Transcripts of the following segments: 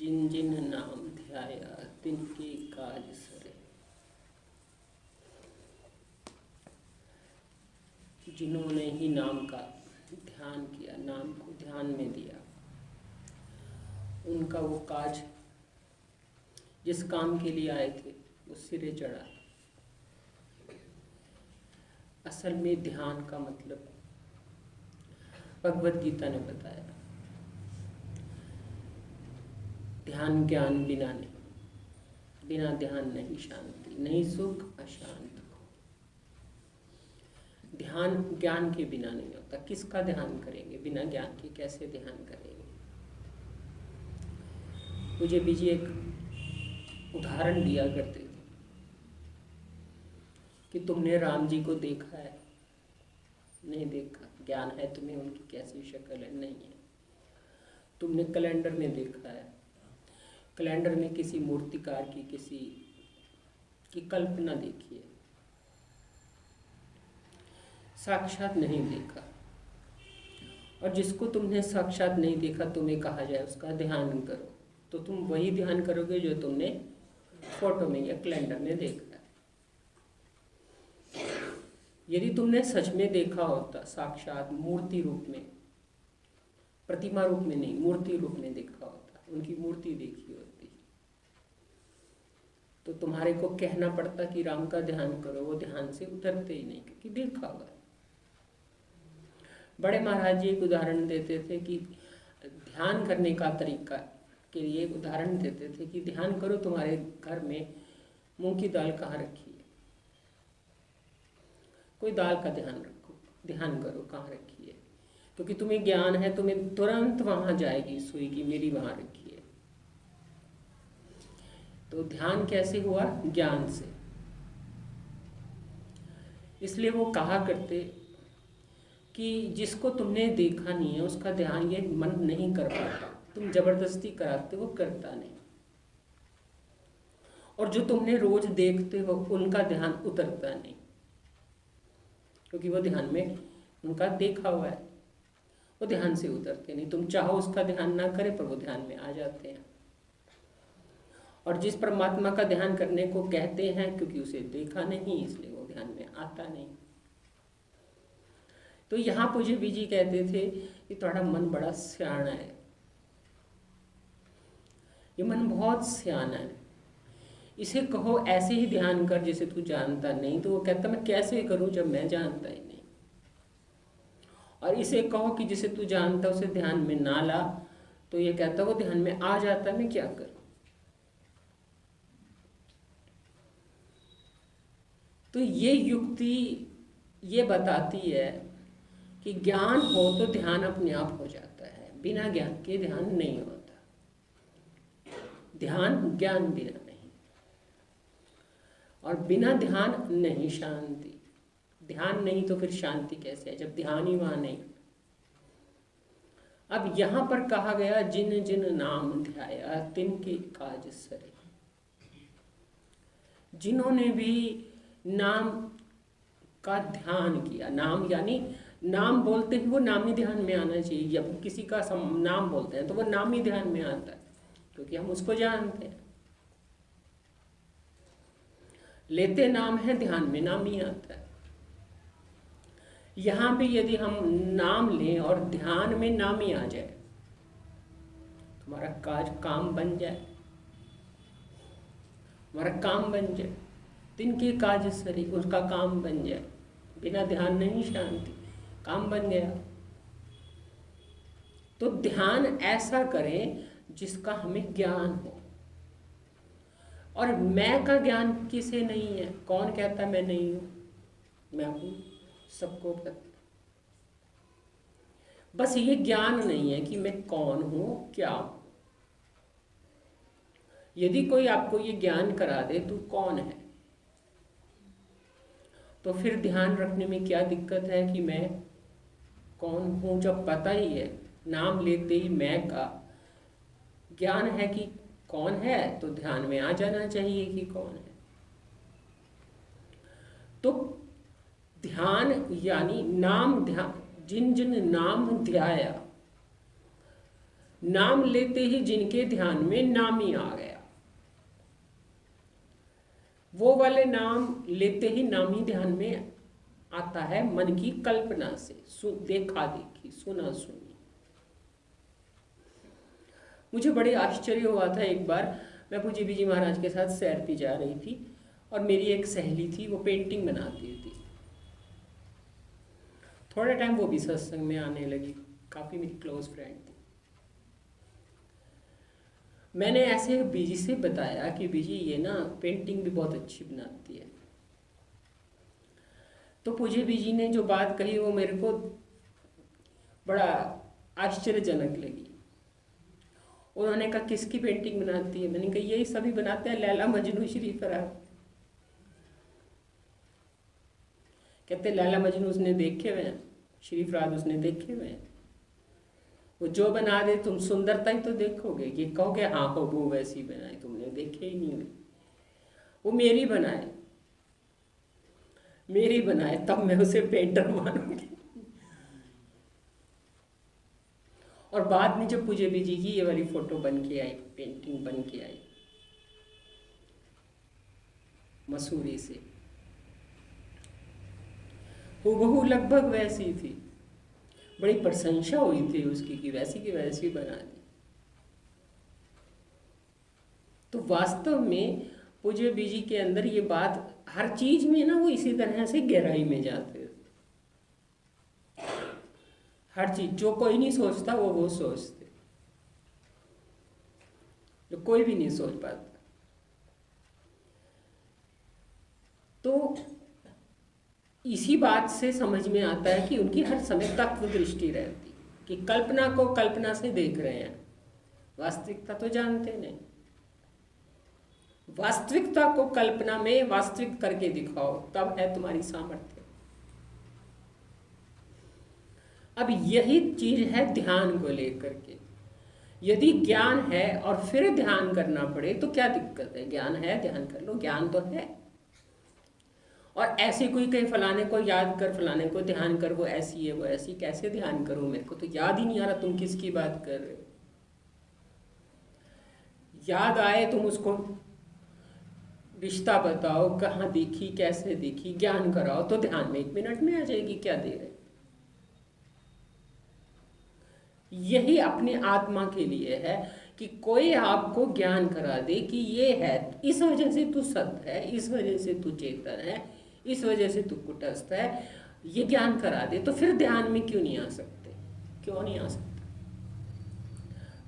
जिन जिन नाम ध्याया तिनके काज सरे। जिन्होंने ही नाम का ध्यान किया, नाम को ध्यान में दिया, उनका वो काज जिस काम के लिए आए थे वो सिरे चढ़ा। असल में ध्यान का मतलब भगवत गीता ने बताया, ध्यान ज्ञान बिना नहीं, बिना ध्यान नहीं शांति, नहीं सुख अशांत को। ध्यान ज्ञान के बिना नहीं होता। किसका ध्यान करेंगे? बिना ज्ञान के कैसे ध्यान करेंगे? मुझे बीजी एक उदाहरण दिया करते थे कि तुमने राम जी को देखा है? नहीं देखा। ज्ञान है तुम्हें उनकी कैसी शक्ल है? नहीं है। तुमने कैलेंडर में देखा है? कैलेंडर में किसी मूर्तिकार की, किसी की कल्पना देखी है, साक्षात नहीं देखा। और जिसको तुमने साक्षात नहीं देखा, तुम्हें कहा जाए उसका ध्यान करो, तो तुम वही ध्यान करोगे जो तुमने फोटो में या कैलेंडर में देखा है। यदि तुमने सच में देखा होता, साक्षात मूर्ति रूप में, प्रतिमा रूप में नहीं, मूर्ति रूप में देखा होता, उनकी मूर्ति देखी होती, तो तुम्हारे को कहना पड़ता कि राम का ध्यान करो, वो ध्यान से उतरते ही नहीं, क्योंकि देखा हुआ। बड़े महाराज जी एक उदाहरण देते थे कि ध्यान करने का तरीका के लिए एक उदाहरण देते थे कि ध्यान करो, तुम्हारे घर में मूंग की दाल कहाँ रखी है? कोई दाल का ध्यान रखो, ध्यान करो कहाँ रखी है, क्योंकि तुम्हें ज्ञान है, तुम्हें तुरंत वहां जाएगी सुई की मेरी वहां रखी है। तो ध्यान कैसे हुआ? ज्ञान से। इसलिए वो कहा करते कि जिसको तुमने देखा नहीं है उसका ध्यान ये मन नहीं कर पाता, तुम जबरदस्ती कराते हो, करता नहीं। और जो तुमने रोज देखते हो उनका ध्यान उतरता नहीं, क्योंकि वो ध्यान में उनका देखा हुआ है, वो ध्यान से उतरते नहीं। तुम चाहो उसका ध्यान ना करे पर वो ध्यान में आ जाते हैं। और जिस परमात्मा का ध्यान करने को कहते हैं, क्योंकि उसे देखा नहीं इसलिए वो ध्यान में आता नहीं। तो यहाँ पूज्य बीजी कहते थे कि तुम्हारा मन बड़ा सियाना है, ये मन बहुत सियाना है, इसे कहो ऐसे ही ध्यान कर जैसे तू जानता नहीं। तो वो कहता मैं कैसे करूं जब मैं जानता ही नहीं। और इसे कहो कि जिसे तू जानता उसे ध्यान में ना ला, तो ये कहता वो ध्यान में आ जाता, मैं क्या करूं? तो ये युक्ति ये बताती है कि ज्ञान हो तो ध्यान अपने आप हो जाता है, बिना ज्ञान के ध्यान नहीं होता। ध्यान ज्ञान बिना नहीं, और बिना ध्यान नहीं शांति। ध्यान नहीं तो फिर शांति कैसे है जब ध्यान ही वहां नहीं। अब यहां पर कहा गया जिन जिन नाम ध्याया तिनके काज सरे। जिन्होंने भी नाम का ध्यान किया, नाम यानी नाम बोलते ही वो नाम ही ध्यान में आना चाहिए। जब किसी का नाम बोलते हैं तो वो नाम ही ध्यान में आता है, क्योंकि हम उसको जानते हैं। लेते नाम है, ध्यान में नाम ही आता है। यहां भी यदि हम नाम लें और ध्यान में नाम ही आ जाए, तुम्हारा काम बन जाए, हमारा काम बन जाए, तिनके काज सरी, उसका काम बन जाए। बिना ध्यान नहीं शांति, काम बन गया। तो ध्यान ऐसा करें जिसका हमें ज्ञान हो। और मैं का ज्ञान किसे नहीं है? कौन कहता मैं नहीं हूं? मैं हूं, सबको पता। बस ये ज्ञान नहीं है कि मैं कौन हूं, क्या हूं। यदि कोई आपको ये ज्ञान करा दे तू कौन है, तो फिर ध्यान रखने में क्या दिक्कत है कि मैं कौन हूं? जब पता ही है, नाम लेते ही मैं का ज्ञान है कि कौन है, तो ध्यान में आ जाना चाहिए कि कौन है। तो ध्यान यानी नाम ध्यान, जिन जिन नाम ध्याया, नाम लेते ही जिनके ध्यान में नामी आ गया, वो वाले नाम लेते ही नामी ध्यान में आता है मन की कल्पना से, देखा देखी, सुना सुनी। मुझे बड़े आश्चर्य हुआ था, एक बार मैं पूज्य बीजी महाराज के साथ सैर पे जा रही थी और मेरी एक सहेली थी, वो पेंटिंग बनाती थी। थोड़ा टाइम वो भी सत्संग में आने लगी, काफ़ी मेरी क्लोज फ्रेंड थी। मैंने ऐसे बीजी से बताया कि बीजी ये ना पेंटिंग भी बहुत अच्छी बनाती है। तो पूज्य बीजी ने जो बात कही वो मेरे को बड़ा आश्चर्यजनक लगी। उन्होंने कहा किसकी पेंटिंग बनाती है? मैंने कहा यही सभी बनाते हैं, लैला मजनू श्री फराग। कहते लैला मजनू उसने देखे हुए हैं, श्री फराग उसने देखे हुए हैं। वो जो बना दे तुम सुंदरता ही तो देखोगे, ये कहोगे हाँ हो वो वैसी बनाई, तुमने देखे ही नहीं हुई। वो मेरी बनाए तब मैं उसे पेंटर मानूंगी। और बाद में जब पूज्य बीजी की ये वाली फोटो बन के आई, पेंटिंग बन के आई मसूरी से, हूबहू लगभग वैसी थी। बड़ी प्रशंसा हुई थी उसकी कि वैसी की वैसी बना दी। तो वास्तव में पूज्य बीजी के अंदर ये बात हर चीज में ना वो इसी तरह से गहराई में जाते थे। हर चीज जो कोई नहीं सोचता वो सोचते, जो कोई भी नहीं सोच पाता। तो इसी बात से समझ में आता है कि उनकी हर समय तत्व दृष्टि रहती, कि कल्पना को कल्पना से देख रहे हैं, वास्तविकता तो जानते नहीं। वास्तविकता को कल्पना में वास्तविक करके दिखाओ, तब है तुम्हारी सामर्थ्य। अब यही चीज है ध्यान को लेकर के। यदि ज्ञान है और फिर ध्यान करना पड़े तो क्या दिक्कत है? ज्ञान है, ध्यान कर लो, ज्ञान तो है। और ऐसे कोई कहे फलाने को याद कर, फलाने को ध्यान कर, वो ऐसी है वो ऐसी, कैसे ध्यान करूं? मेरे को तो याद ही नहीं आ रहा तुम किसकी बात कर रहे हो। याद आए तुम उसको रिश्ता बताओ, कहाँ देखी, कैसे देखी, ज्ञान कराओ, तो ध्यान में 1 मिनट में आ जाएगी। क्या दे रहे? यही अपने आत्मा के लिए है कि कोई आपको ज्ञान करा दे कि ये है, इस वजह से तू सत्य है, इस वजह से तू चेतन है, इस वजह से तू कुटस्थ है, ये ज्ञान करा दे, तो फिर ध्यान में क्यों नहीं आ सकते? क्यों नहीं आ सकते?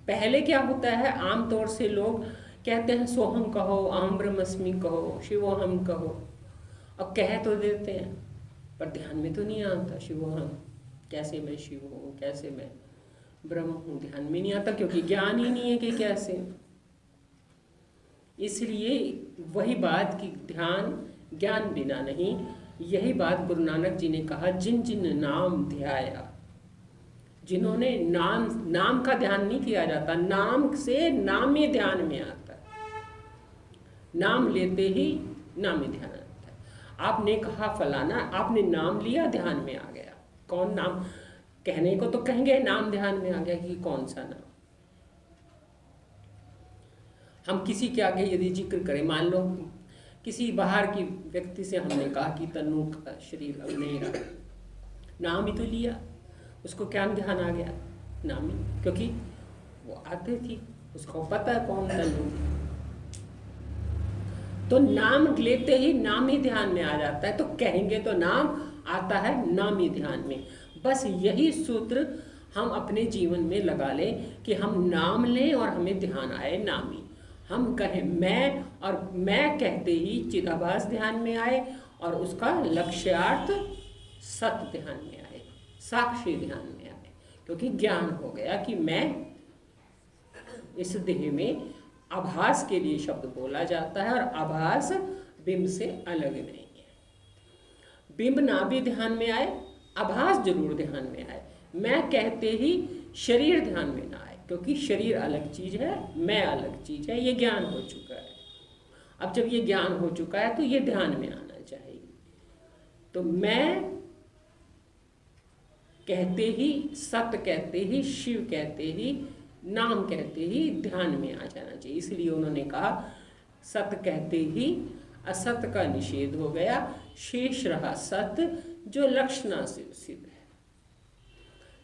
पहले क्या होता है, आमतौर से लोग कहते हैं सोहम कहो, अहम ब्रह्मस्मि कहो, शिवोहम कहो, अब कह तो देते हैं पर ध्यान में तो नहीं आता शिवोहम, कैसे मैं शिव हूँ, कैसे मैं ब्रह्म हूँ, ध्यान में नहीं आता, क्योंकि ज्ञान ही नहीं है कि कैसे। इसलिए वही बात कि ध्यान ज्ञान बिना नहीं। यही बात गुरु नानक जी ने कहा, जिन जिन नाम ध्याया, जिन्होंने नाम का ध्यान नहीं किया जाता, नाम से नामी ध्यान में आता है, नाम लेते ही नामी ध्यान आता है। आपने कहा फलाना, आपने नाम लिया, ध्यान में आ गया। कौन नाम? कहने को तो कहेंगे नाम ध्यान में आ गया कि कौन सा नाम। हम किसी के आगे यदि जिक्र करें, मान लो किसी बाहर की व्यक्ति से हमने कहा कि तन्नू का शरीर अब नहीं रहा, नाम ही तो लिया, उसको क्या ध्यान आ गया? नाम ही, क्योंकि वो आते थी, उसको पता है कौन तन्नू। तो नाम लेते ही नाम ही ध्यान में आ जाता है, तो कहेंगे तो नाम आता है नामी ध्यान में। बस यही सूत्र हम अपने जीवन में लगा लें कि हम नाम लें और हमें ध्यान आए नामी। हम कहें मैं, और मैं कहते ही चिदाभास ध्यान में आए और उसका लक्ष्यार्थ सत्य ध्यान में आए, साक्षी ध्यान में आए, क्योंकि ज्ञान हो गया कि मैं इस देह में आभास के लिए शब्द बोला जाता है, और आभास बिंब से अलग नहीं है। बिंब ना भी ध्यान में आए, आभास जरूर ध्यान में आए। मैं कहते ही शरीर ध्यान में ना आए, क्योंकि शरीर अलग चीज है, मैं अलग चीज है, ये ज्ञान हो चुका है। अब जब ये ज्ञान हो चुका है तो ये ध्यान में आना चाहिए। तो मैं कहते ही, सत्य कहते ही, शिव कहते ही नाम कहते ही ध्यान में आ जाना चाहिए। इसलिए उन्होंने कहा सत कहते ही असत का निषेध हो गया, शेष रहा सत जो लक्षणा से सिद्ध है।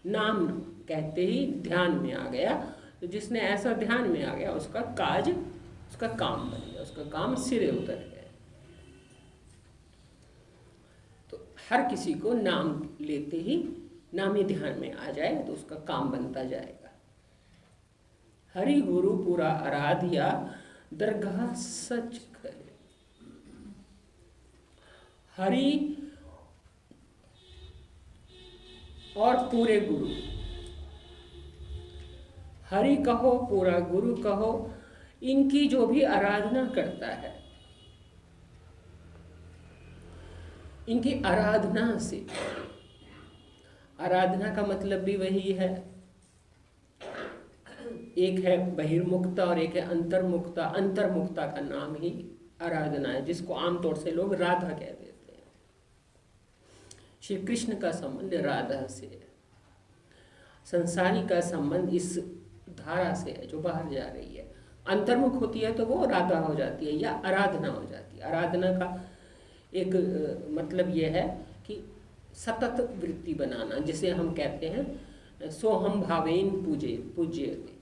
नाम कहते ही ध्यान में आ गया, तो जिसने ऐसा ध्यान में आ गया उसका काज, उसका काम बन गया, उसका काम सिरे उतर गया। तो हर किसी को नाम लेते ही नामी ध्यान में आ जाए तो उसका काम बनता जाएगा। हरि गुरु पूरा आराध्या दरगाह सच करे। हरि और पूरे गुरु, हरि कहो पूरा गुरु कहो, इनकी जो भी आराधना करता है, इनकी आराधना से, आराधना का मतलब भी वही है, एक है बहिर्मुक्ता और एक है अंतर्मुक्ता। अंतर्मुक्ता का नाम ही आराधना है, जिसको आमतौर से लोग राधा कह देते हैं। श्री कृष्ण का संबंध राधा से है, संसारी का संबंध इस धारा से है जो बाहर जा रही है। अंतर्मुख होती है तो वो राधा हो जाती है या आराधना हो जाती है। आराधना का एक मतलब ये है कि सतत वृत्ति बनाना, जिसे हम कहते हैं सोहम भावेन पूज्यते।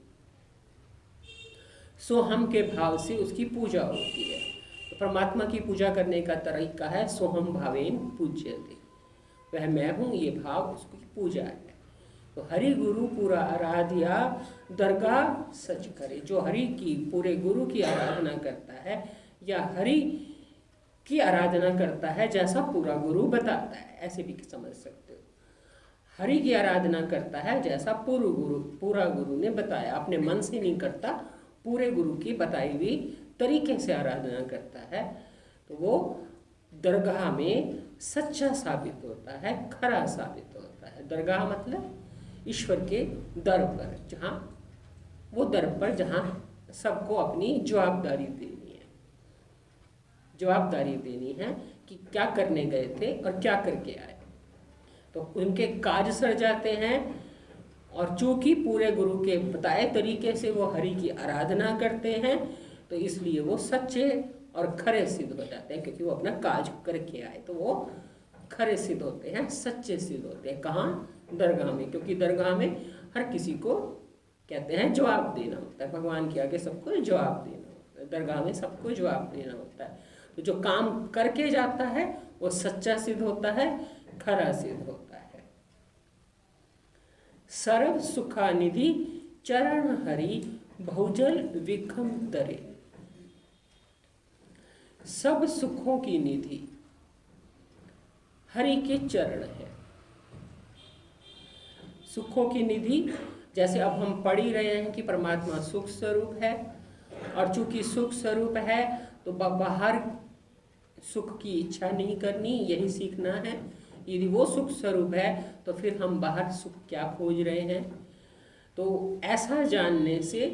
सोहम के भाव से उसकी पूजा होती है। तो परमात्मा की पूजा करने का तरीका है सोहम भावेन पूज्यते, वह मैं हूँ, ये भाव उसकी पूजा है। तो हरि गुरु पूरा आराध्या दरगाह सच करे। जो हरि की, पूरे गुरु की आराधना करता है या हरि की आराधना करता है जैसा पूरा गुरु बताता है, ऐसे भी समझ सकते हो। हरि की आराधना करता है जैसा पूरा गुरु ने बताया, अपने मन से नहीं करता, पूरे गुरु की बताई हुई तरीके से आराधना करता है, तो वो दरगाह में सच्चा साबित होता है, खरा साबित होता है। दरगाह मतलब ईश्वर के दर पर, जहाँ वो दर पर जहाँ सबको अपनी जवाबदारी देनी है, जवाबदारी देनी है कि क्या करने गए थे और क्या करके आए। तो उनके कार्य सर जाते हैं, और चूंकि पूरे गुरु के बताए तरीके से वो हरि की आराधना करते हैं, तो इसलिए वो सच्चे और खरे सिद्ध हो जाते हैं, क्योंकि वो अपना काज करके आए तो वो खरे सिद्ध होते हैं, सच्चे सिद्ध होते हैं। कहाँ? दरगाह में, क्योंकि दरगाह में हर किसी को कहते हैं जवाब देना होता है। भगवान के आगे सबको जवाब देना होता है, दरगाह में सबको जवाब देना होता है। तो जो काम करके जाता है वो सच्चा सिद्ध होता है, खरा सिद्ध होता है। सर्व सुखानिधि चरण हरि बहुजल विखम तरे। सब सुखों की निधि हरि के चरण है। सुखों की निधि, जैसे अब हम पढ़ ही रहे हैं कि परमात्मा सुख स्वरूप है, और चूंकि सुख स्वरूप है तो बाहर सुख की इच्छा नहीं करनी, यही सीखना है। यदि वो सुख स्वरूप है तो फिर हम बाहर सुख क्या खोज रहे हैं। तो ऐसा जानने से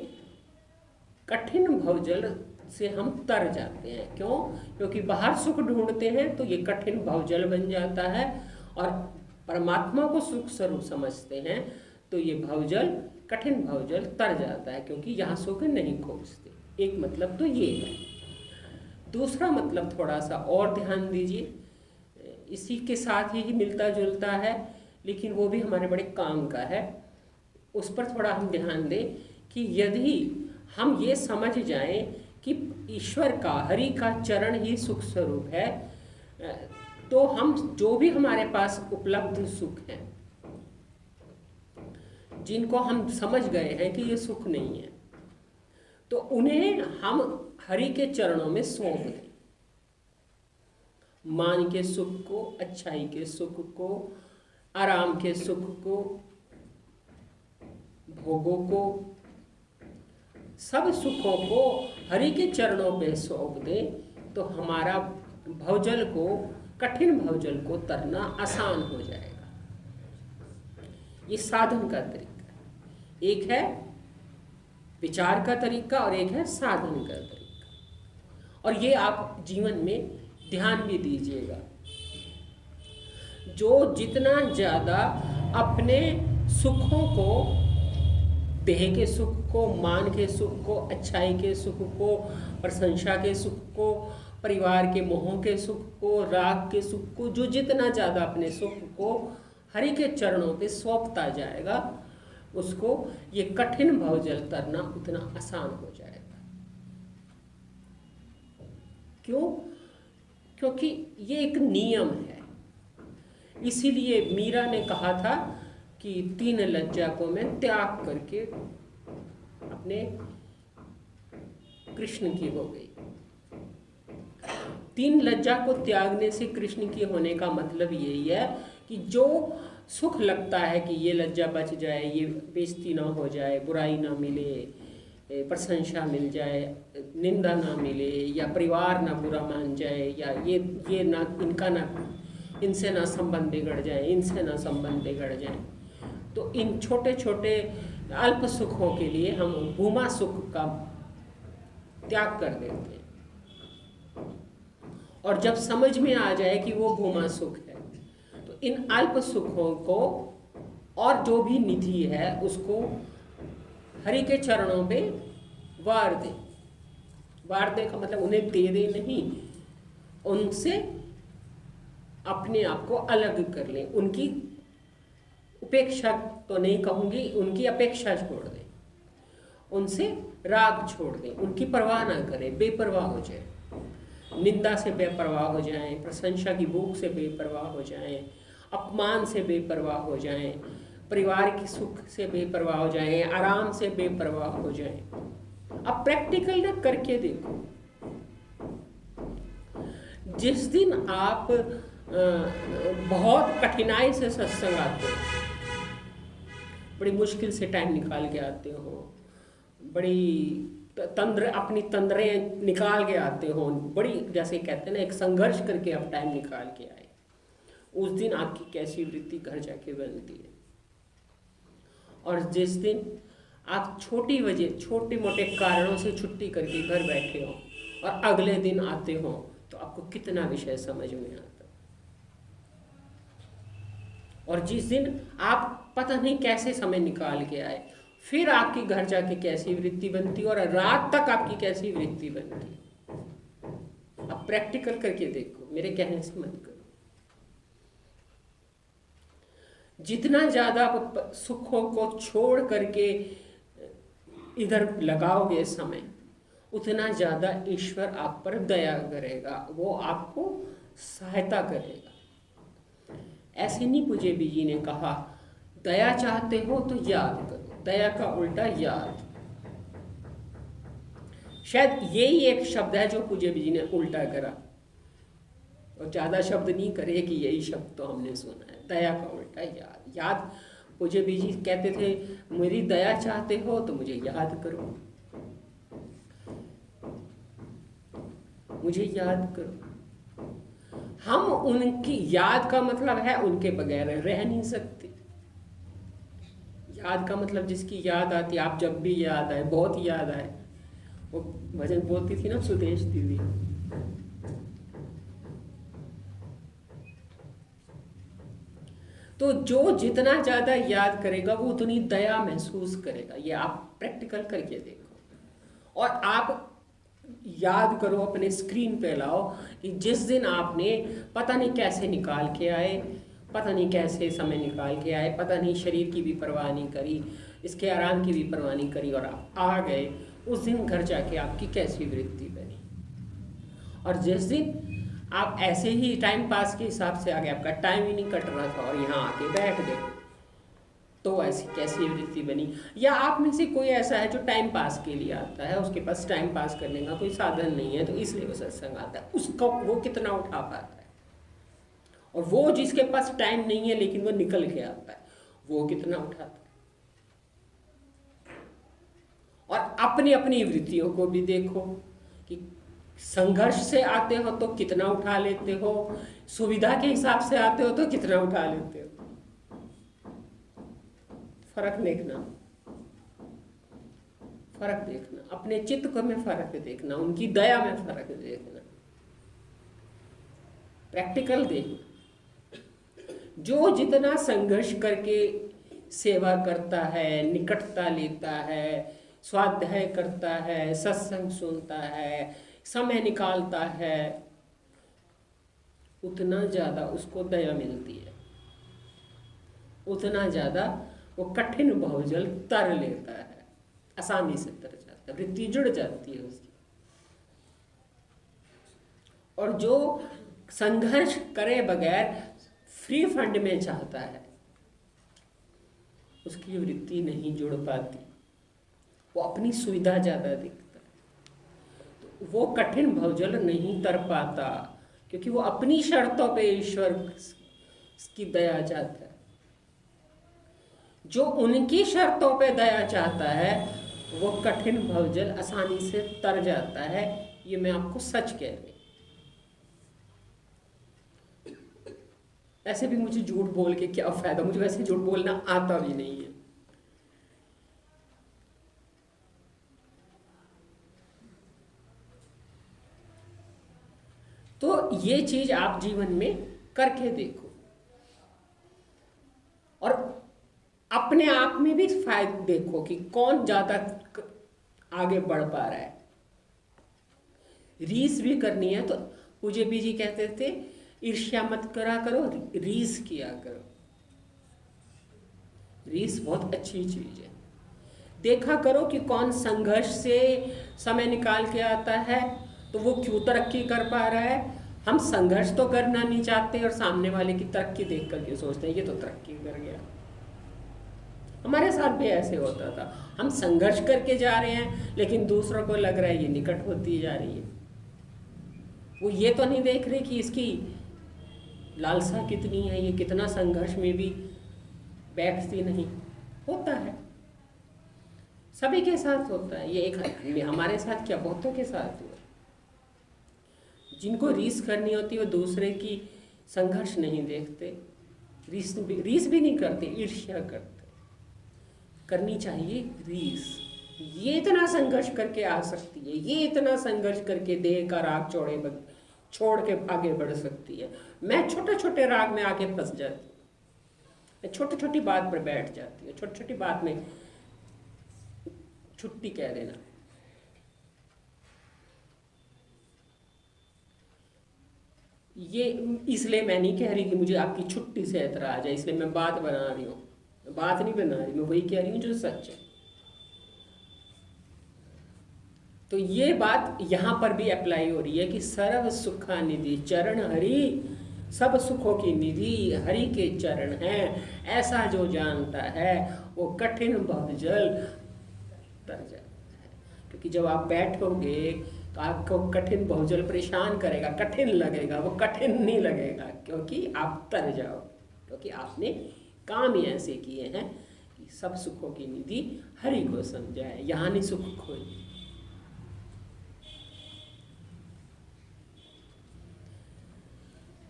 कठिन भवजल से हम तर जाते हैं। क्यों? क्योंकि बाहर सुख ढूंढते हैं तो ये कठिन भवजल बन जाता है, और परमात्मा को सुख स्वरूप समझते हैं तो ये भवजल, कठिन भवजल तर जाता है, क्योंकि यहाँ सुख नहीं खोजते। एक मतलब तो ये है। दूसरा मतलब थोड़ा सा और ध्यान दीजिए, इसी के साथ ही मिलता जुलता है, लेकिन वो भी हमारे बड़े काम का है। उस पर थोड़ा हम ध्यान दें कि यदि हम ये समझ जाएं कि ईश्वर का, हरि का चरण ही सुख स्वरूप है, तो हम जो भी हमारे पास उपलब्ध सुख हैं, जिनको हम समझ गए हैं कि ये सुख नहीं है, तो उन्हें हम हरि के चरणों में सौंप दें। मान के सुख को, अच्छाई के सुख को, आराम के सुख को, भोगों को, सब सुखों को हरि के चरणों पे सौंप दें, तो हमारा भवजल को, कठिन भवजल को तरना आसान हो जाएगा। ये साधन का तरीका है। एक है विचार का तरीका और एक है साधन का तरीका। और ये आप जीवन में ध्यान भी दीजिएगा। जो जितना ज़्यादा अपने सुखों को देह के सुख को, मान के सुख को, अच्छाई के सुख को, प्रशंसा के सुख को, परिवार के मोहों के सुख को, राग के सुख को, जो जितना ज़्यादा अपने सुख को हरि के चरणों पे सौंपता जाएगा, उसको ये कठिन भवजल तरना उतना आसान हो जाएगा। क्यों? क्योंकि ये एक नियम है। इसीलिए मीरा ने कहा था कि 3 लज्जा को मैं त्याग करके अपने कृष्ण की हो गई। 3 लज्जा को त्यागने से कृष्ण की होने का मतलब यही है कि जो सुख लगता है कि ये लज्जा बच जाए, ये बेइज्जती ना हो जाए, बुराई ना मिले, प्रशंसा मिल जाए, निंदा ना मिले, या परिवार ना बुरा मान जाए, या ये ना इनसे ना संबंध बिगड़ जाए, इनसे ना संबंध बिगड़ जाए, तो इन छोटे छोटे अल्प सुखों के लिए हम भूमा सुख का त्याग कर देते हैं। और जब समझ में आ जाए कि वो भूमा सुख है, तो इन अल्प सुखों को और जो भी निधि है उसको हरि के चरणों पे वार दे। वार दे का मतलब उन्हें दे दे नहीं, उनसे अपने आप को अलग कर लें। उनकी उपेक्षा तो नहीं कहूँगी, उनकी अपेक्षा छोड़ दें, उनसे राग छोड़ दें, उनकी परवाह ना करें, बेपरवाह हो जाए, निंदा से बेपरवाह हो जाएं, प्रशंसा की भूख से बेपरवाह हो जाएं, अपमान से बेपरवाह हो जाएं, परिवार के सुख से बेपरवाह हो जाएं, आराम से बेपरवाह हो जाएं। अब प्रैक्टिकल ना करके देखो। जिस दिन आप बहुत कठिनाई से सत्संग आते हो, बड़ी मुश्किल से टाइम निकाल के आते हो, बड़ी अपनी तंद्रें निकाल के आते हो, बड़ी जैसे कहते हैं ना एक संघर्ष करके आप टाइम निकाल के आए, उस दिन आपकी कैसी वृत्ति घर जाके बनती है। और जिस दिन आप छोटे मोटे कारणों से छुट्टी करके घर बैठे हो और अगले दिन आते हो, तो आपको कितना विषय समझ में आता। और जिस दिन आप पता नहीं कैसे समय निकाल के आए, फिर आपकी घर जाके कैसी वृत्ति बनती और रात तक आपकी कैसी वृत्ति बनती। अब प्रैक्टिकल करके देखो, मेरे कहने से मत करो। जितना ज्यादा आप सुखों को छोड़ करके इधर लगाओगे समय, उतना ज्यादा ईश्वर आप पर दया करेगा, वो आपको सहायता करेगा। ऐसे नहीं पूज्य जी ने कहा, दया चाहते हो तो याद करो, दया का उल्टा याद। शायद यही एक शब्द है जो पूज्य जी ने उल्टा करा, और ज्यादा शब्द नहीं करे कि यही शब्द तो हमने सुना है, दया का उल्टा याद। याद पूज्य जी कहते थे, मेरी दया चाहते हो तो मुझे याद करो, मुझे याद करो। हम उनकी याद का मतलब है उनके बगैर रह नहीं सकते। याद का मतलब जिसकी याद आती, आप जब भी याद आए, बहुत याद आए, वो भजन बोलती थी ना सुदेश दीदी, तो जो जितना ज्यादा याद करेगा वो उतनी दया महसूस करेगा। ये आप प्रैक्टिकल करके देखो। और आप याद करो, अपने स्क्रीन पे लाओ कि जिस दिन आपने पता नहीं कैसे निकाल के आए, पता नहीं कैसे समय निकाल के आए, पता नहीं शरीर की भी परवाह नहीं करी, इसके आराम की भी परवाह नहीं करी, और आप आ गए, उस दिन घर जाके आपकी कैसी वृत्ति बनी। और जिस दिन आप ऐसे ही टाइम पास के हिसाब से आ गए, आपका टाइम ही नहीं कट रहा था और यहाँ आके बैठ गए, तो ऐसी कैसी वृत्ति बनी। या आप में से कोई ऐसा है जो टाइम पास के लिए आता है, उसके पास टाइम पास करने का कोई साधन नहीं है, तो इसलिए वो सत्संग आता है, उसको वो कितना उठा पाता है। और वो जिसके पास टाइम नहीं है लेकिन वो निकल के आता है, वो कितना उठाता है। और अपनी अपनी वृत्तियों को भी देखो कि संघर्ष से आते हो तो कितना उठा लेते हो, सुविधा के हिसाब से आते हो तो कितना उठा लेते हो। फर्क देखना, फर्क देखना, अपने चित्त को में फर्क देखना, उनकी दया में फर्क देखना, प्रैक्टिकल देखना। जो जितना संघर्ष करके सेवा करता है, निकटता लेता है, स्वाध्याय करता है, सत्संग सुनता है, समय निकालता है, उतना ज़्यादा उसको दया मिलती है, उतना ज़्यादा वो कठिन भवजल तर लेता है, आसानी से तर जाता है, वृत्ति जुड़ जाती है उसकी। और जो संघर्ष करे बगैर फ्री फंड में चाहता है, उसकी वृत्ति नहीं जुड़ पाती, वो अपनी सुविधा ज़्यादा देखता है, तो वो कठिन भवजल नहीं तर पाता, क्योंकि वो अपनी शर्तों पे ईश्वर की दया चाहता है। जो उनकी शर्तों पे दया चाहता है वो कठिन भवजल आसानी से तर जाता है। ये मैं आपको सच कह रही। ऐसे भी मुझे झूठ बोल के क्या फायदा, मुझे वैसे झूठ बोलना आता भी नहीं है। तो ये चीज आप जीवन में करके देखो और अपने आप में भी फायदे देखो कि कौन ज्यादा आगे बढ़ पा रहा है। रीस भी करनी है तो पूज्य भी जी कहते थे ईर्ष्या मत करा करो, रीस किया करो। रीस बहुत अच्छी चीज है। देखा करो कि कौन संघर्ष से समय निकाल के आता है तो वो क्यों तरक्की कर पा रहा है। हम संघर्ष तो करना नहीं चाहते और सामने वाले की तरक्की देख करके सोचते हैं ये तो तरक्की कर गया। हमारे साथ भी ऐसे होता था, हम संघर्ष करके जा रहे हैं लेकिन दूसरों को लग रहा है ये निकट होती जा रही है। वो ये तो नहीं देख रहे कि इसकी लालसा कितनी है, ये कितना संघर्ष में भी बैठती नहीं। होता है, सभी के साथ होता है। ये एक हमारे साथ क्या, बहुतों के साथ हुआ। जिनको रीस करनी होती है वो दूसरे की संघर्ष नहीं देखते, रीस भी नहीं करते, ईर्ष्या करते। करनी चाहिए रीस। ये इतना संघर्ष करके आ सकती है, ये इतना संघर्ष करके देह का राग छोड़ के आगे बढ़ सकती है। मैं छोटे छोटे राग में आके फंस जाती हूँ, छोटी छोटी बात पर बैठ जाती है, छोटी छोटी बात में छुट्टी कह देना। ये इसलिए मैं नहीं कह रही कि मुझे आपकी छुट्टी से ऐतराज है, इसलिए मैं बात बना रही हूँ। बात नहीं बना रही, मैं वही कह रही हूँ जो सच है। तो ये बात यहाँ पर भी अप्लाई हो रही है कि सर्व सुखा निधि चरण हरि, सब सुखों की निधि हरि के चरण हैं। ऐसा जो जानता है वो कठिन भवजल तर जाता है। क्योंकि जब आप बैठोगे तो आपको कठिन भवजल परेशान करेगा, कठिन लगेगा। वो कठिन नहीं लगेगा क्योंकि आप तर जाओ, क्योंकि आपने काम ही ऐसे किए हैं कि सब सुखों की निधि हरि को समझाए, यहाँ नहीं सुख खोए।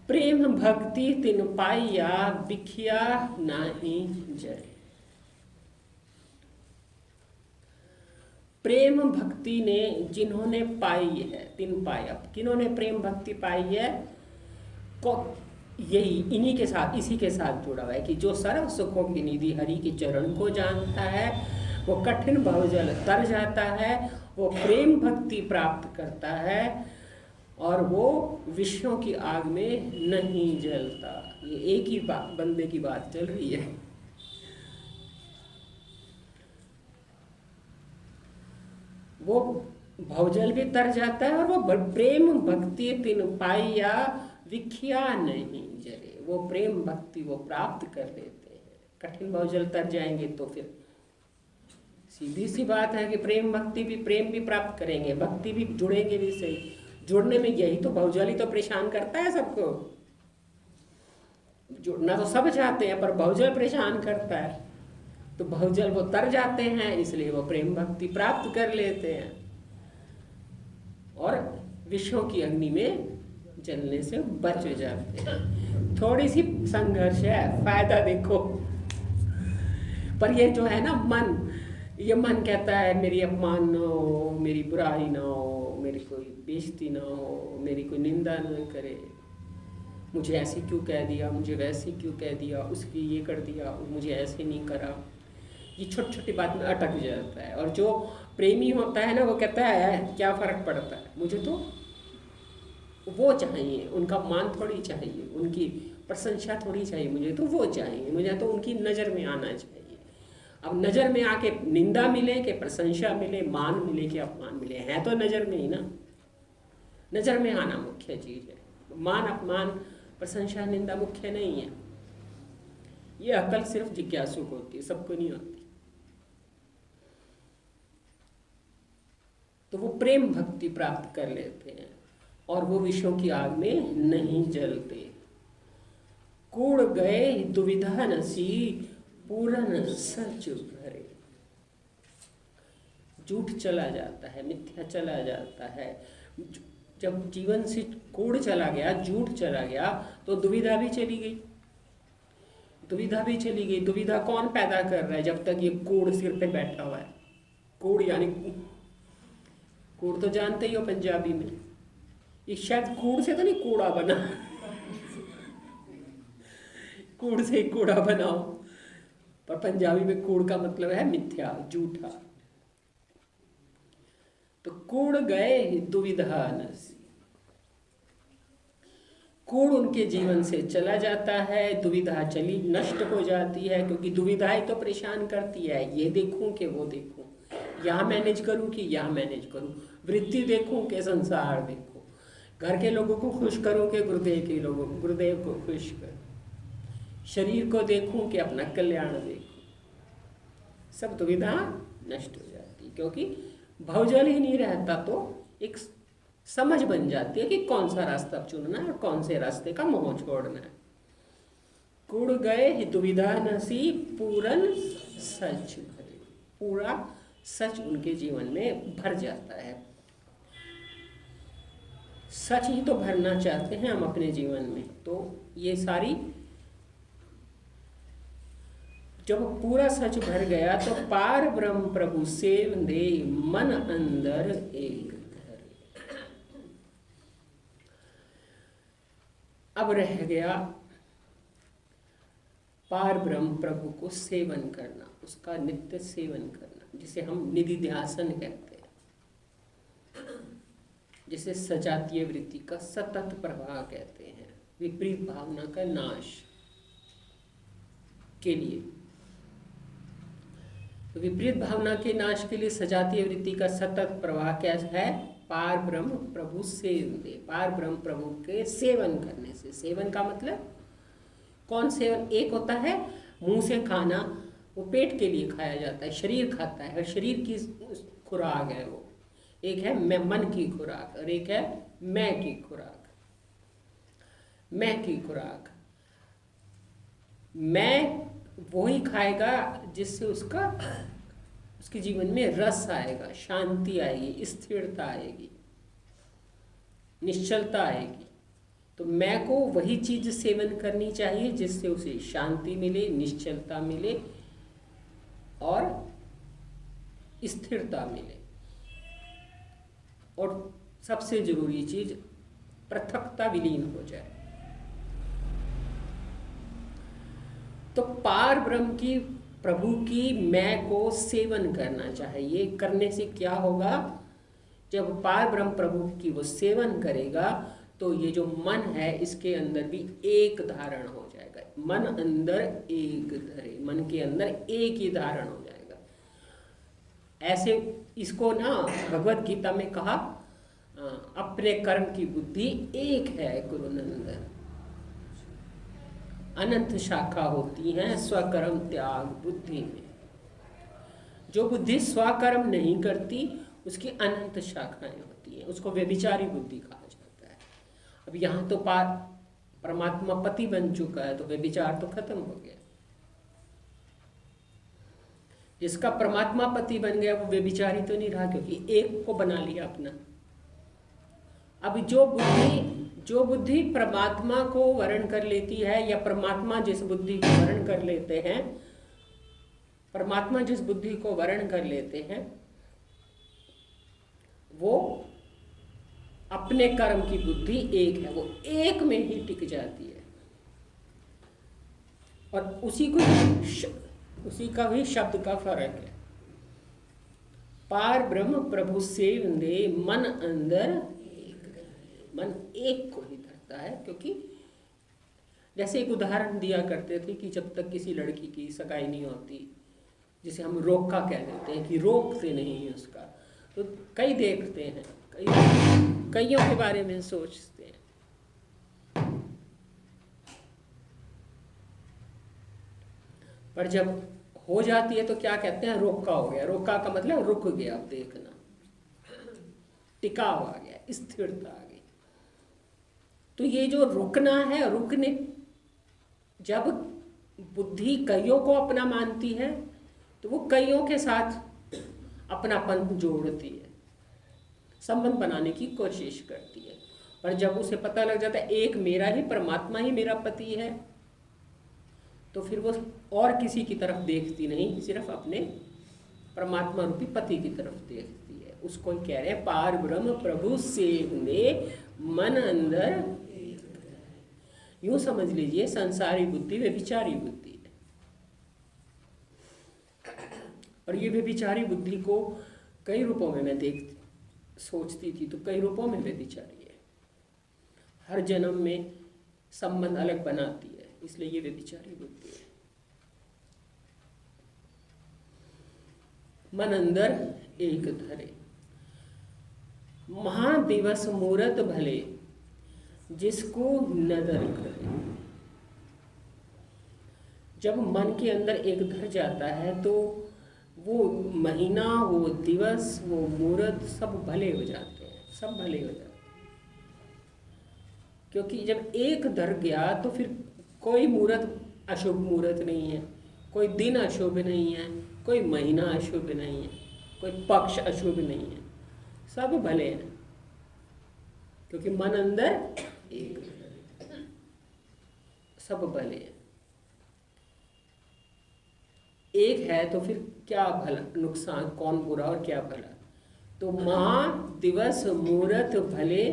प्रेम भक्ति तिन पाइया बिखिया नाही जय। प्रेम भक्ति ने जिन्होंने पाई है, तिन पाया, किन्होंने प्रेम भक्ति पाई है को यही इन्हीं के साथ, इसी के साथ जुड़ा हुआ है कि जो सर्व सुखों की निधि हरि के चरण को जानता है वो कठिन भवजल तर जाता है, वो प्रेम भक्ति प्राप्त करता है और वो विषयों की आग में नहीं जलता। ये एक ही बंदे की बात चल रही है। वो भवजल भी तर जाता है और वो प्रेम भक्ति तिन पाइया विखिया नहीं जले। वो प्रेम भक्ति वो प्राप्त कर लेते हैं। कठिन भवजल तर जाएंगे तो फिर सीधी सी बात है कि प्रेम भी प्राप्त करेंगे, भक्ति भी जुड़ेंगे भी सही। जुड़ने में यही तो भवजल ही तो परेशान करता है सबको। जुड़ना तो सब चाहते हैं पर भवजल परेशान करता है, तो भवजल वो तर जाते हैं, इसलिए वो प्रेम भक्ति प्राप्त कर लेते हैं और विषयों की अग्नि में जलने से बच जाते हैं। थोड़ी सी संघर्ष है, फायदा देखो। पर ये जो है ना मन कहता है मेरी अपमान ना हो, मेरी बुराई ना हो, मेरी कोई बेइज्जती ना हो, मेरी कोई निंदा न करे। मुझे ऐसे क्यों कह दिया, मुझे वैसे क्यों कह दिया, उसकी ये कर दिया, मुझे ऐसे नहीं करा। ये छोटी छोटी बात में अटक जाता है। और जो प्रेमी होता है ना, वो कहता है क्या फ़र्क पड़ता है, मुझे तो वो चाहिए, उनका मान थोड़ी चाहिए, उनकी प्रशंसा थोड़ी चाहिए, मुझे तो वो चाहिए, मुझे तो उनकी नज़र में आना चाहिए। अब नज़र में आके निंदा मिले कि प्रशंसा मिले, मान मिले कि अपमान मिले, है तो नज़र में ही ना। नज़र में आना मुख्य चीज़ है, मान अपमान प्रशंसा निंदा मुख्य नहीं है। ये अकल सिर्फ जिज्ञासु को होती है, सबको नहीं होती। तो वो प्रेम भक्ति प्राप्त कर लेते हैं और वो विषयों की आग में नहीं जलते। कूड़ गए दुविधा नसी पूरन सच भरे। झूठ चला जाता है, मिथ्या चला जाता है। जब जीवन से कूड़ चला गया, झूठ चला गया, तो दुविधा भी चली गई। दुविधा भी चली गई। दुविधा कौन पैदा कर रहा है? जब तक ये कूड़ सिर पे बैठा हुआ है। कूड़ यानी कूड़ तो जानते ही हो पंजाबी में। ये शायद कूड़ से तो नहीं कूड़ा बना, कूड़ से ही कूड़ा बनाओ, पर पंजाबी में कूड़ का मतलब है मिथ्या, झूठा। तो कूड़ गए दुविधा नसी। कूड़ उनके जीवन से चला जाता है, दुविधा चली नष्ट हो जाती है, क्योंकि दुविधा ही तो परेशान करती है। ये देखूं कि वो देखूं, यहाँ मैनेज करूं कि यहाँ मैनेज करूं, वृत्ति देखूं कि संसार देखूं, घर के लोगों को खुश करूं कि गुरुदेव को खुश करूं, शरीर को देखूं कि अपना कल्याण देखूं। सब दुविधा नष्ट हो जाती, क्योंकि भवजल ही नहीं रहता तो एक समझ बन जाती है कि कौन सा रास्ता चुनना है और कौन से रास्ते का मोह छोड़ना है। कुड़ गए दुविधा नसी पूरन सच भरे। पूरा सच उनके जीवन में भर जाता है। सच ही तो भरना चाहते हैं हम अपने जीवन में। तो ये सारी, जब पूरा सच भर गया तो पार ब्रह्म प्रभु सेव दे मन अंदर एक धरे। अब रह गया पार ब्रह्म प्रभु को सेवन करना, उसका नित्य सेवन करना, जिसे हम निधि ध्यासन कहते हैं, जिसे सजातीय वृत्ति का सतत प्रवाह कहते हैं, विपरीत भावना का नाश के लिए। तो विपरीत भावना के नाश के लिए सजातीय वृत्ति का सतत प्रवाह क्या है? पार ब्रह्म प्रभु सेवन दे। पार ब्रह्म प्रभु के सेवन करने से, सेवन का मतलब कौन सेवन? एक होता है मुंह से खाना, वो पेट के लिए खाया जाता है, शरीर खाता है, शरीर की खुराक है वो। एक है मैं मन की खुराक और एक है मैं की खुराक। मैं की खुराक, मैं वही खाएगा जिससे उसके जीवन में रस आएगा, शांति आएगी, स्थिरता आएगी, निश्चलता आएगी। तो मैं को वही चीज सेवन करनी चाहिए जिससे उसे शांति मिले, निश्चलता मिले और स्थिरता मिले। और सबसे जरूरी चीज पृथकता विलीन हो जाए। तो पार ब्रह्म की, प्रभु की मैं को सेवन करना चाहिए। करने से क्या होगा? जब पार ब्रह्म प्रभु की वो सेवन करेगा तो ये जो मन है इसके अंदर भी एक धारण हो जाएगा। मन अंदर एक धरे, मन के अंदर एक ही धारण हो जाएगा। ऐसे इसको ना भगवत गीता में कहा, अपने कर्म की बुद्धि एक है गुरुनंदन, अनंत शाखा होती हैं स्वकर्म त्याग बुद्धि में। जो बुद्धि स्वकर्म नहीं करती उसकी अनंत शाखाएं होती हैं, उसको व्यभिचारी बुद्धि कहा जाता है। अब यहाँ तो परमात्मा पति बन चुका है तो व्यभिचार तो खत्म हो गया। जिसका परमात्मा पति बन गया वो व्यभिचारी तो नहीं रहा, क्योंकि एक को बना लिया अपना। अब जो बुद्धि परमात्मा को वर्ण कर लेती है, या परमात्मा जिस बुद्धि को वर्ण कर लेते हैं, परमात्मा जिस बुद्धि को वर्ण कर लेते हैं वो अपने कर्म की बुद्धि एक है, वो एक में ही टिक जाती है। और उसी का भी शब्द का फर्क है। पार ब्रह्म प्रभु सेवंदे, मन अंदर मन एक को ही धरता है। क्योंकि जैसे एक उदाहरण दिया करते थे कि जब तक किसी लड़की की सगाई नहीं होती, जिसे हम रोका कह देते हैं कि रोकते नहीं है उसका, तो कई देखते हैं, कईयों के बारे में सोचते हैं। पर जब हो जाती है तो क्या कहते हैं, रोका हो गया। रोका का मतलब रुक गया, अब देखना, टिकाव आ गया, स्थिरता आ गई। तो ये जो रुकना है, रुकने जब बुद्धि कईयों को अपना मानती है तो वो कईयों के साथ अपनापन जोड़ती है, संबंध बनाने की कोशिश करती है। पर जब उसे पता लग जाता है एक मेरा ही परमात्मा ही मेरा पति है, तो फिर वो और किसी की तरफ देखती नहीं, सिर्फ अपने परमात्मा रूपी पति की तरफ देखती है। उसको ही कह रहे हैं पार ब्रह्म प्रभु सेवने, मन अंदर। यूं समझ लीजिए संसारी बुद्धि व्यभिचारी बुद्धि है, और ये व्यभिचारी बुद्धि को कई रूपों में मैं सोचती थी तो कई रूपों में व्यभिचारी है। हर जन्म में संबंध अलग बनाती है, इसलिए ये व्यभिचारी बुद्धि है। मन अंदर एक धरे, महादिवस मूरत भले, जिसको नदर करे। जब मन के अंदर एक धर जाता है तो वो महीना, वो दिवस, वो मुहूर्त सब भले हो जाते हैं, सब भले हो जाते हैं। क्योंकि जब एक धर गया तो फिर कोई मुहूर्त अशुभ मुहूर्त नहीं है, कोई दिन अशुभ नहीं है, कोई महीना अशुभ नहीं है, कोई पक्ष अशुभ नहीं है, सब भले हैं। क्योंकि मन अंदर एक, सब भले हैं। एक है तो फिर क्या भला नुकसान, कौन बुरा और क्या भला। तो माँ दिवस मुहूर्त भले,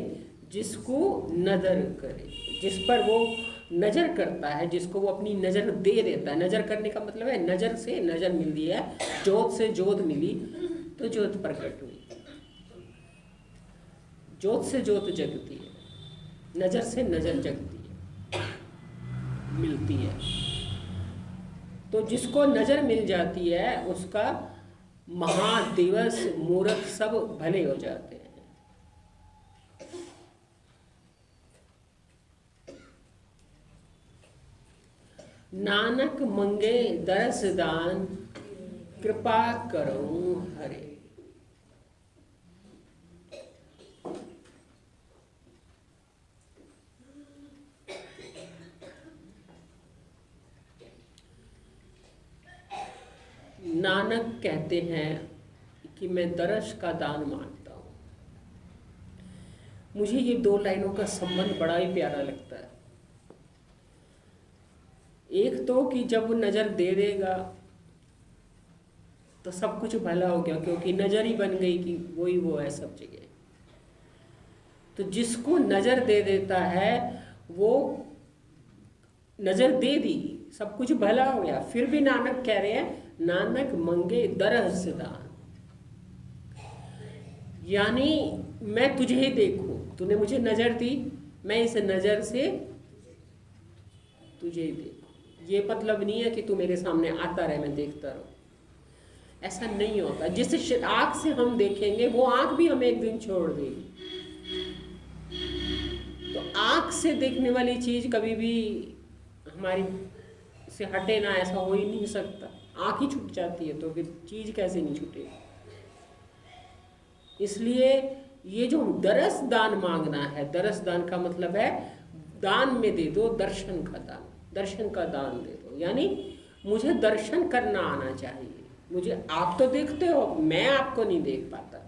जिसको नजर करे, जिस पर वो नजर करता है, जिसको वो अपनी नजर दे देता है। नजर करने का मतलब है नजर से नजर मिली है, जोत से जोत मिली तो जोत प्रकट हुई। जोत से जोत जगती है, नजर से नजर जगती है, मिलती है। तो जिसको नजर मिल जाती है उसका महादिवस मुहूर्त सब भले हो जाते हैं। नानक मंगे दरस दान, कृपा करूं हरे। नानक कहते हैं कि मैं दरस का दान मांगता हूँ। मुझे ये दो लाइनों का संबंध बड़ा ही प्यारा लगता है। एक तो कि जब वो नज़र दे देगा तो सब कुछ भला हो गया, क्योंकि नज़र ही बन गई कि वही वो है सब जगह। तो जिसको नज़र दे देता है वो नज़र दे दी, सब कुछ भला हो गया। फिर भी नानक कह रहे हैं नानक मंगे दरस दान, यानी मैं तुझे ही देखूं, तूने मुझे नजर दी, मैं इस नजर से तुझे ही देखूं। ये मतलब नहीं है कि तू मेरे सामने आता रहे मैं देखता रहूं, ऐसा नहीं होता। जिस आँख से हम देखेंगे वो आँख भी हमें एक दिन छोड़ देगी। तो आँख से देखने वाली चीज कभी भी हमारी से हटे ना, ऐसा हो ही नहीं सकता। आँख ही छूट जाती है तो फिर चीज कैसे नहीं छूटेगी। इसलिए ये जो दरस दान मांगना है, दरस दान का मतलब है दान में दे दो, दर्शन का दान, दर्शन का दान दे दो। यानी मुझे दर्शन करना आना चाहिए। मुझे आप तो देखते हो, मैं आपको नहीं देख पाता,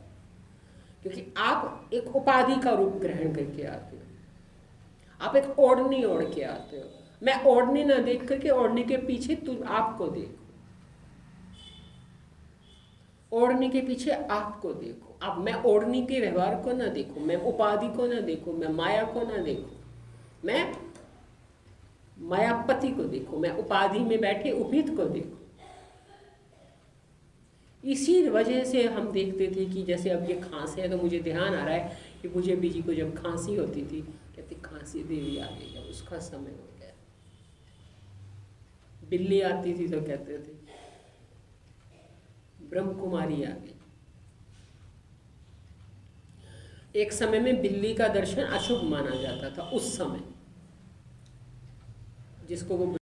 क्योंकि आप एक उपाधि का रूप ग्रहण करके आते हो, आप एक ओढ़नी ओढ़ के आते हो। मैं ओढ़नी ना देख करके ओढ़नी के पीछे तुम आपको देखो। ओढ़नी के पीछे आपको देखो। अब मैं ओढ़नी के व्यवहार को ना देखो, मैं उपाधि को ना देखो, मैं माया को ना देखो, मैं मायापति को देखो, मैं उपाधि में बैठे उपित को देखो। इसी वजह से हम देखते थे कि जैसे अब ये खांसी है तो मुझे ध्यान आ रहा है कि मुझे बीजी को जब खांसी होती थी कहते खांसी देवी आ गई, अब उसका समय हो गया। बिल्ली आती थी तो कहते थे ब्रह्म कुमारी आ गई। एक समय में बिल्ली का दर्शन अशुभ माना जाता था, उस समय जिसको वो